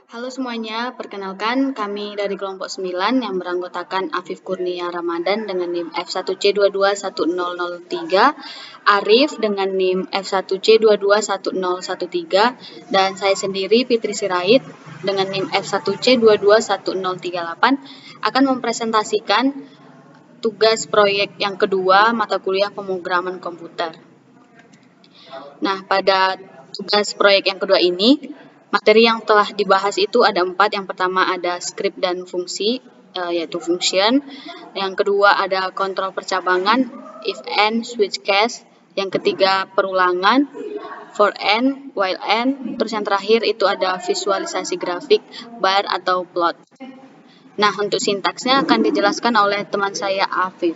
Halo semuanya, perkenalkan kami dari kelompok 9 yang beranggotakan Afif Kurnia Ramadan dengan NIM F1C221003, Arif dengan NIM F1C221013, dan saya sendiri Fitri Sirait dengan NIM F1C221038 akan mempresentasikan tugas proyek yang kedua mata kuliah pemrograman komputer. Nah, pada tugas proyek yang kedua ini, materi yang telah dibahas itu ada 4. Yang pertama ada script dan fungsi, yaitu function. Yang kedua ada kontrol percabangan, if and, switch case. Yang ketiga perulangan, for and, while and. Terus yang terakhir itu ada visualisasi grafik, bar atau plot. Nah, untuk sintaksnya akan dijelaskan oleh teman saya Afif.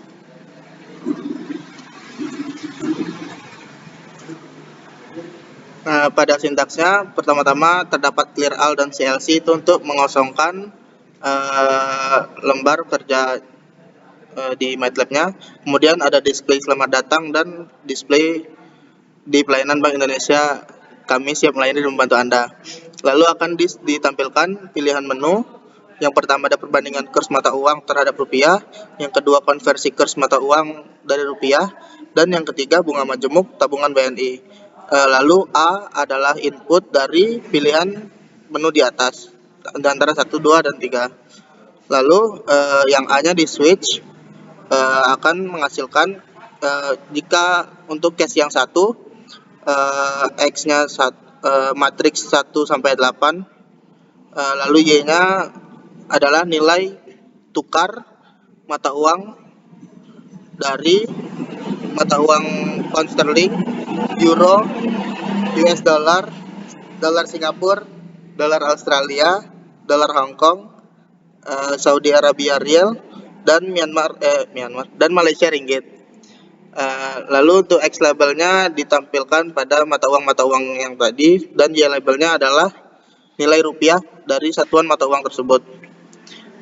Pada sintaksnya, pertama-tama terdapat clear all dan CLC itu untuk mengosongkan lembar kerja di MATLAB-nya. Kemudian ada display selamat datang dan display di pelayanan Bank Indonesia, kami siap melayani dan membantu Anda. Lalu akan ditampilkan pilihan menu. Yang pertama ada perbandingan kurs mata uang terhadap rupiah, yang kedua konversi kurs mata uang dari rupiah, dan yang ketiga bunga majemuk tabungan BNI. Lalu A adalah input dari pilihan menu di atas antara 1, 2, dan 3. Lalu yang A-nya di switch akan menghasilkan jika untuk case yang 1 X-nya matriks 1 sampai 8, lalu Y-nya adalah nilai tukar mata uang dari mata uang pound sterling, euro, US dollar, dolar Singapura, dolar Australia, dolar Hong Kong, Saudi Arabia Rial, dan Myanmar dan Malaysia Ringgit. Lalu untuk X labelnya ditampilkan pada mata uang yang tadi, dan Y labelnya adalah nilai rupiah dari satuan mata uang tersebut.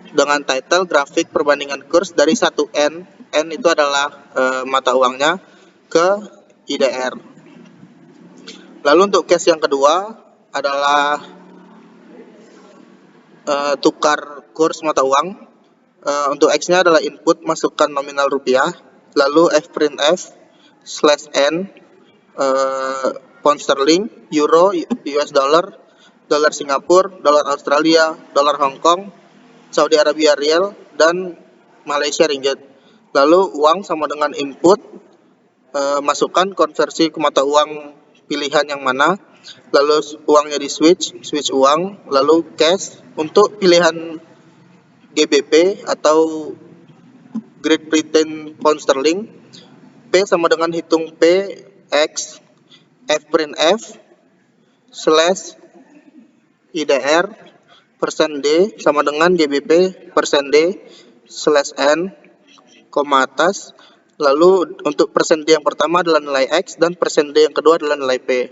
Dengan title grafik perbandingan kurs dari 1N, N itu adalah mata uangnya, ke IDR. Lalu untuk case yang kedua adalah tukar kurs mata uang. Untuk X-nya adalah input masukkan nominal rupiah, lalu Fprintf /N pound sterling, euro, US dollar, dolar Singapura, dolar Australia, dolar Hong Kong, Saudi Arabia Rial, dan Malaysia Ringgit. Lalu uang sama dengan input, masukkan konversi ke mata uang pilihan yang mana, lalu uangnya di switch uang, lalu cash untuk pilihan GBP atau Great Britain Pound Sterling, P sama dengan hitung P X Fprintf /IDR %D sama dengan GBP %D /N, koma atas. Lalu untuk %D yang pertama adalah nilai X dan %D yang kedua adalah nilai P.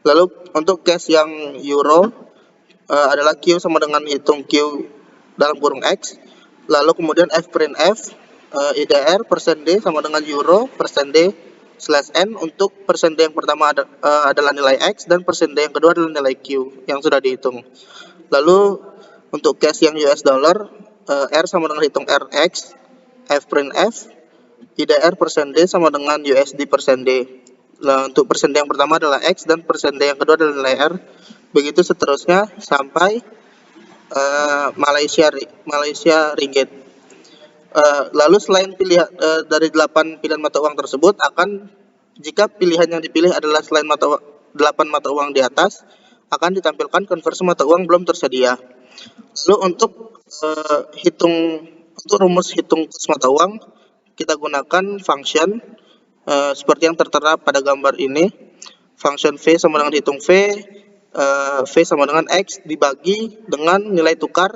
Lalu untuk case yang euro adalah Q sama dengan hitung Q dalam kurung X. Lalu kemudian Fprintf IDR %D sama dengan euro %D /N untuk %D yang pertama adalah nilai X dan %D yang kedua adalah nilai Q yang sudah dihitung. Lalu untuk case yang US dollar, R sama dengan hitung RX, Fprintf IDR %D sama dengan USD %D. Nah, untuk %D yang pertama adalah X dan %D yang kedua adalah nilai R. Begitu seterusnya sampai Malaysia Ringgit. Lalu selain pilihan dari 8 pilihan mata uang tersebut, jika pilihan yang dipilih adalah selain 8 mata uang di atas, akan ditampilkan konversi mata uang belum tersedia. Lalu untuk rumus hitung kurs mata uang, kita gunakan function seperti yang tertera pada gambar ini. Function V sama dengan hitung V sama dengan X dibagi dengan nilai tukar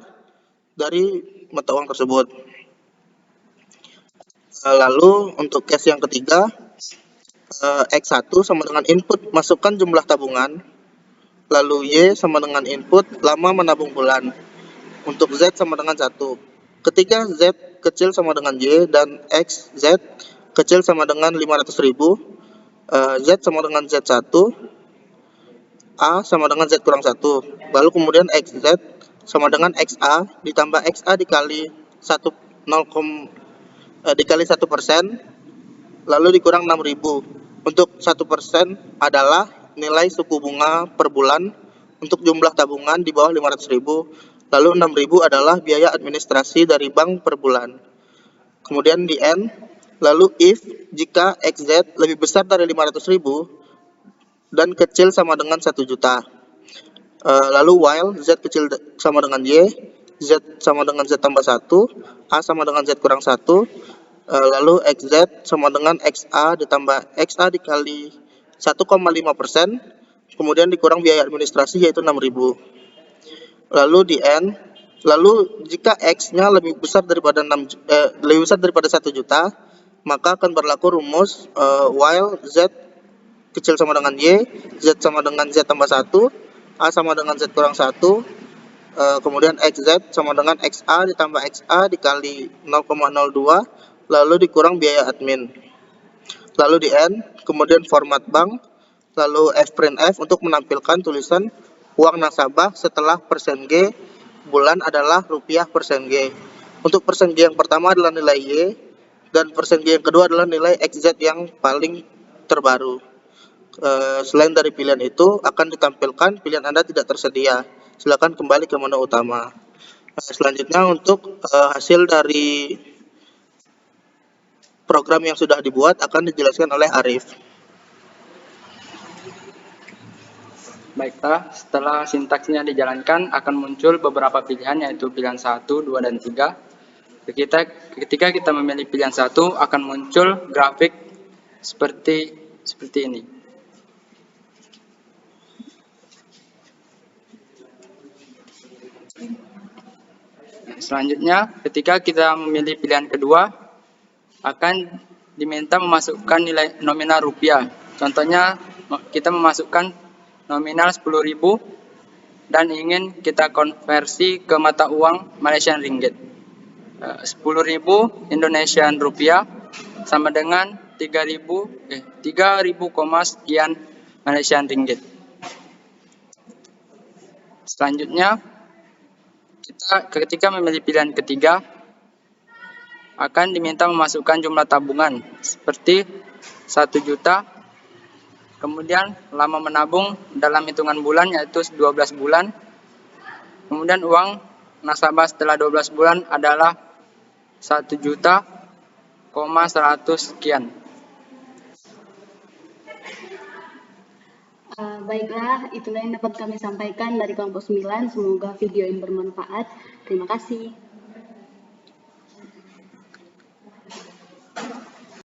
dari mata uang tersebut. Lalu untuk case yang ketiga, X1 sama dengan input masukkan jumlah tabungan, lalu Y sama dengan input lama menabung bulan. Untuk Z sama dengan 1. Ketika Z kecil sama dengan Y dan X Z kecil sama dengan 500.000, Z sama dengan Z1, A sama dengan Z kurang 1. Lalu kemudian XZ sama dengan XA ditambah XA dikali 1 dikali 1%, lalu dikurang 6.000. Untuk 1% adalah nilai suku bunga per bulan untuk jumlah tabungan di bawah 500.000. Lalu 6.000 adalah biaya administrasi dari bank per bulan. Kemudian di N, lalu if jika XZ lebih besar dari 500.000 dan kecil sama dengan 1 juta. Lalu while Z kecil sama dengan Y, Z sama dengan Z tambah 1, A sama dengan Z kurang 1, lalu XZ sama dengan XA ditambah XA dikali 1,5%, kemudian dikurang biaya administrasi yaitu 6.000. Lalu di N, lalu jika X-nya lebih besar daripada 1 juta, maka akan berlaku rumus while Z kecil sama dengan Y, Z sama dengan Z tambah 1, A sama dengan Z kurang 1, kemudian XZ sama dengan XA ditambah XA dikali 0,02, lalu dikurang biaya admin. Lalu di N, kemudian format bank, lalu Fprintf untuk menampilkan tulisan uang nasabah setelah persen G bulan adalah rupiah persen G. Untuk persen G yang pertama adalah nilai Y, dan persen G yang kedua adalah nilai XZ yang paling terbaru. Selain dari pilihan itu, akan ditampilkan pilihan Anda tidak tersedia. Silakan kembali ke menu utama. Selanjutnya untuk hasil dari program yang sudah dibuat akan dijelaskan oleh Arif. Baiklah, setelah sintaksnya dijalankan akan muncul beberapa pilihan yaitu pilihan 1, 2, dan 3. Ketika kita memilih pilihan 1 akan muncul grafik seperti ini. Selanjutnya, ketika kita memilih pilihan kedua, akan diminta memasukkan nilai nominal rupiah. Contohnya, kita memasukkan nominal 10.000 dan ingin kita konversi ke mata uang Malaysian Ringgit. 10.000 Indonesian rupiah sama dengan 3.000, sekian Malaysian Ringgit. Selanjutnya, ketika memilih pilihan ketiga, akan diminta memasukkan jumlah tabungan seperti 1 juta, kemudian lama menabung dalam hitungan bulan yaitu 12 bulan, kemudian uang nasabah setelah 12 bulan adalah 1 juta, 100 sekian. Baiklah, itulah yang dapat kami sampaikan dari kelompok 9. Semoga video ini bermanfaat. Terima kasih.